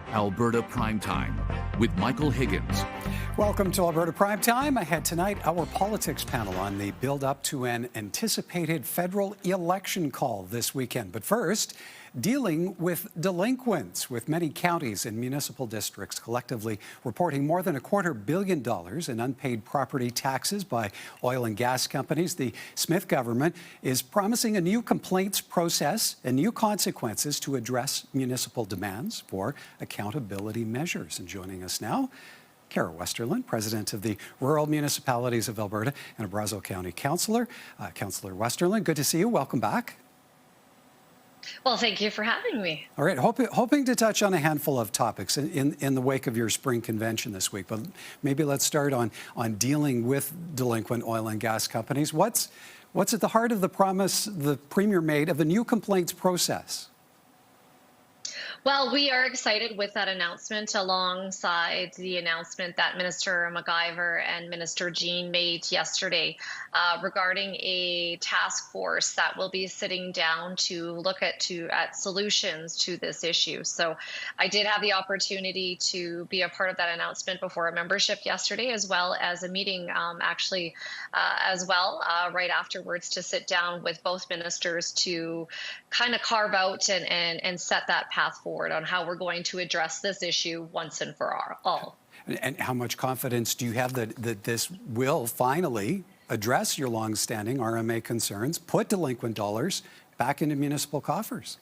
Alberta Primetime with Michael Higgins. Welcome to Alberta Primetime. Ahead tonight, our politics panel on the build-up to an anticipated federal election call this weekend. But first, dealing with delinquents, with many counties and municipal districts collectively reporting more than $250 million in unpaid property taxes by oil and gas companies. The Smith government is promising a new complaints process and new consequences to address municipal demands for accountability measures. And joining us now, Westerlund, President of the Rural Municipalities of Alberta and a Brazeau County Councillor. Councillor Westerlund, good to see you. Welcome back. Well, thank you for having me. All right, hoping to touch on a handful of topics in the wake of your spring convention this week, but maybe let's start on dealing with delinquent oil and gas companies. What's at the heart of the promise the Premier made of a new complaints process? Well, we are excited with that announcement alongside the announcement that Minister McIver and Minister Jean made yesterday regarding a task force that will be sitting down to look at solutions to this issue. So I did have the opportunity to be a part of that announcement before a membership yesterday, as well as a meeting right afterwards to sit down with both ministers to kind of carve out and set that path forward on how we're going to address this issue once and for all. And how much confidence do you have that this will finally address your long-standing RMA concerns, put delinquent dollars back into municipal coffers?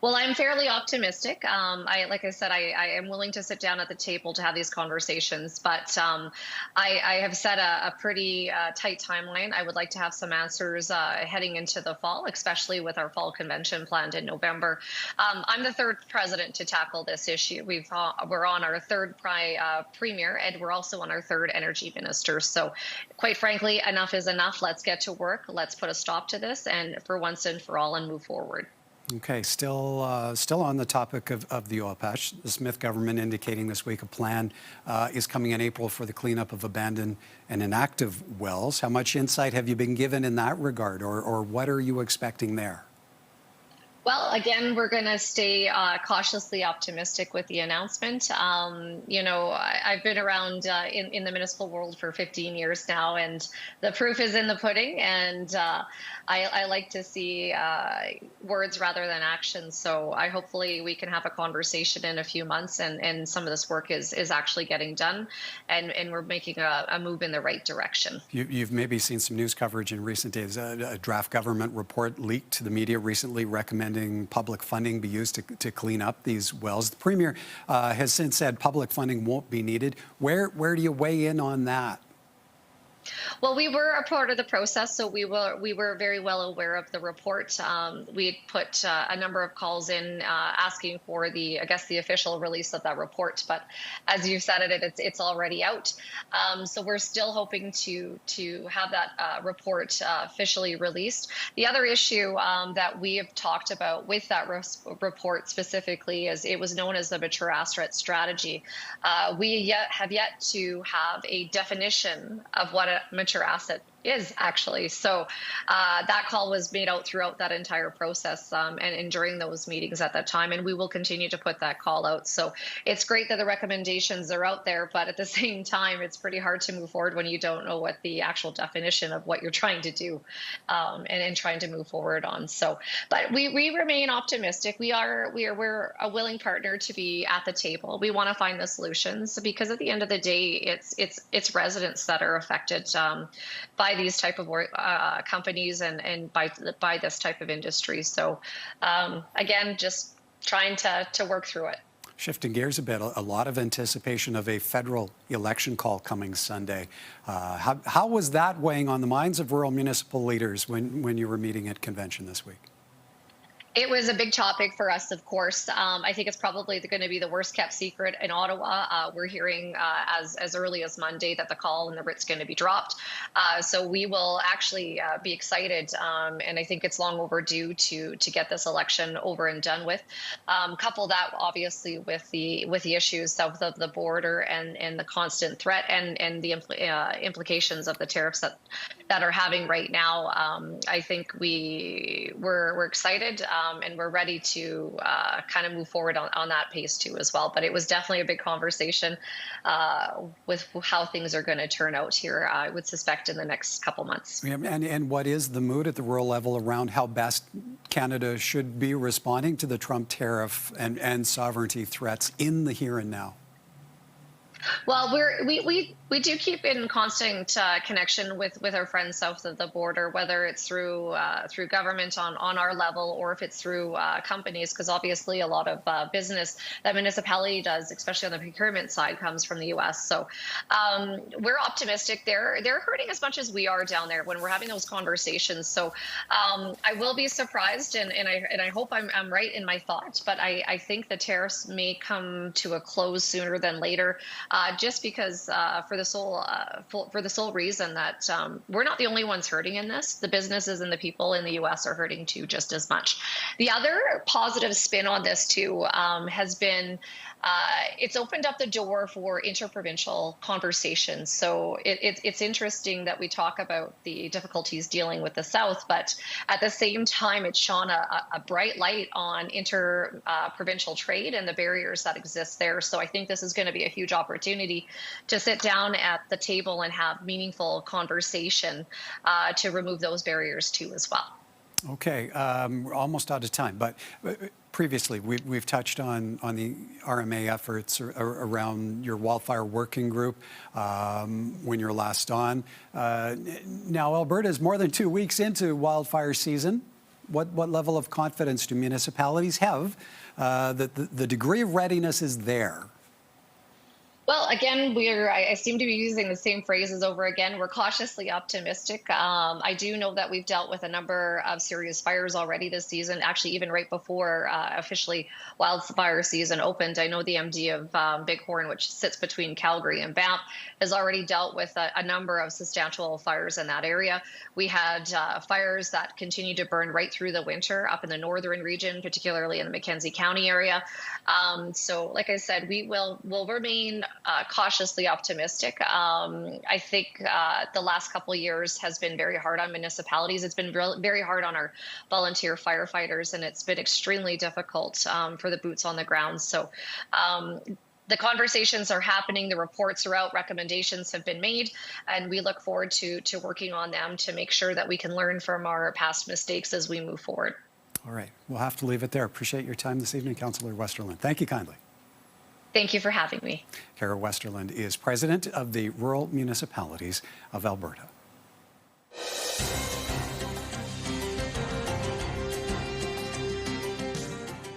Well, I'm fairly optimistic. Like I said, I am willing to sit down at the table to have these conversations, but I have set a pretty tight timeline. I would like to have some answers heading into the fall, especially with our fall convention planned in November. I'm the third president to tackle this issue. We're on our third premier, and we're also on our third energy minister. So quite frankly, enough is enough. Let's get to work. Let's put a stop to this and for once and for all and move forward. Okay, still on the topic of the oil patch, the Smith government indicating this week a plan is coming in April for the cleanup of abandoned and inactive wells. How much insight have you been given in that regard, or what are you expecting there? Well, again, we're going to stay cautiously optimistic with the announcement. I've been around in the municipal world for 15 years now, and the proof is in the pudding. And I like to see words rather than actions. So hopefully we can have a conversation in a few months, and some of this work is actually getting done, and we're making a move in the right direction. You've maybe seen some news coverage in recent days. A draft government report leaked to the media recently recommending public funding be used to clean up these wells. The Premier has since said public funding won't be needed. Where do you weigh in on that? Well, we were a part of the process, so we were very well aware of the report. We had put a number of calls in asking for the official release of that report. But as you said it's already out. So we're still hoping to have that report officially released. The other issue that we have talked about with that report specifically is it was known as the mature asset strategy. We have yet to have a definition of what a mature asset is actually. So that call was made out throughout that entire process and during those meetings at that time. And we will continue to put that call out. So it's great that the recommendations are out there, but at the same time, it's pretty hard to move forward when you don't know what the actual definition of what you're trying to do and trying to move forward on. So, but we remain optimistic. We're a willing partner to be at the table. We want to find the solutions because at the end of the day, it's residents that are affected by these type of companies and by this type of industry. So again, just trying to work through it. Shifting gears a bit, a lot of anticipation of a federal election call coming Sunday. How was that weighing on the minds of rural municipal leaders when you were meeting at convention this week? It was a big topic for us, of course. I think it's probably going to be the worst kept secret in Ottawa. We're hearing as early as Monday that the call and the writ's going to be dropped. So we will actually be excited, and I think it's long overdue to get this election over and done with. Couple that obviously with the issues south of the border and the constant threat and the implications of the tariffs that are having right now. I think we're excited. and we're ready to kind of move forward on that pace too as well. But it was definitely a big conversation with how things are going to turn out here, I would suspect, in the next couple months. And what is the mood at the rural level around how best Canada should be responding to the Trump tariff and sovereignty threats in the here and now? Well, we do keep in constant connection with our friends south of the border, whether it's through government on our level or if it's through companies, because obviously a lot of business that municipality does, especially on the procurement side, comes from the U.S. So we're optimistic. They're hurting as much as we are down there when we're having those conversations. So I will be surprised, and I hope I'm right in my thoughts, but I think the tariffs may come to a close sooner than later. Just because for the sole reason that we're not the only ones hurting in this. The businesses and the people in the U.S. are hurting too, just as much. The other positive spin on this too has been it's opened up the door for interprovincial conversations. So it's interesting that we talk about the difficulties dealing with the South, but at the same time, it's shone a bright light on interprovincial trade and the barriers that exist there. So I think this is going to be a huge opportunity to sit down at the table and have meaningful conversation to remove those barriers too as well. Okay, we're almost out of time, but previously we've touched on the RMA efforts around your wildfire working group when you're last on. Now Alberta is more than 2 weeks into wildfire season. What level of confidence do municipalities have that the degree of readiness is there? Well, again, I seem to be using the same phrases over again. We're cautiously optimistic. I do know that we've dealt with a number of serious fires already this season, actually even right before officially wildfire season opened. I know the MD of Bighorn, which sits between Calgary and Banff, has already dealt with a number of substantial fires in that area. We had fires that continue to burn right through the winter up in the northern region, particularly in the Mackenzie County area. So like I said, we'll remain cautiously optimistic. I think the last couple of years has been very hard on municipalities. It's been very hard on our volunteer firefighters, and it's been extremely difficult for the boots on the ground. So the conversations are happening, the reports are out, recommendations have been made, and we look forward to working on them to make sure that we can learn from our past mistakes as we move forward. All right, we'll have to leave it there. Appreciate your time this evening, Councillor Westerlund. Thank you kindly. Thank you for having me. Kara Westerlund is president of the Rural Municipalities of Alberta.